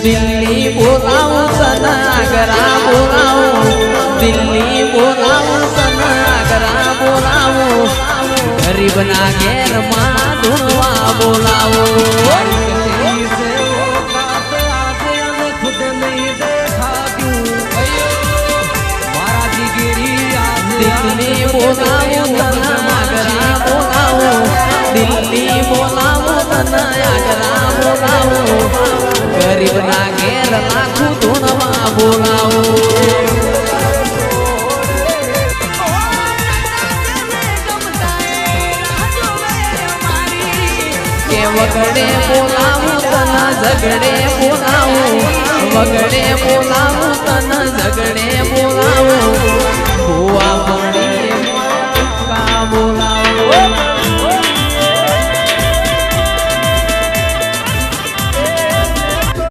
દિલ્હી બોલાવું તને આગ્રા બોલાવું દિલ્હી બોલાવું તને આગ્રા બોલાવું ગરીબના ઘેરમાં ધૂણવા બોલાવું દિલ્હી બોલાવું તને આગ્રા બોલાવું દિલ્હી બોલાવું તને આગ્રા બોલાવું ગરીબના ઘેર લાખું ધૂણવા બોલાવું કે વગડે બોલાવું તને ઝગડે બોલાવું વગડે બોલાવું તને ઝગડે બોલાવું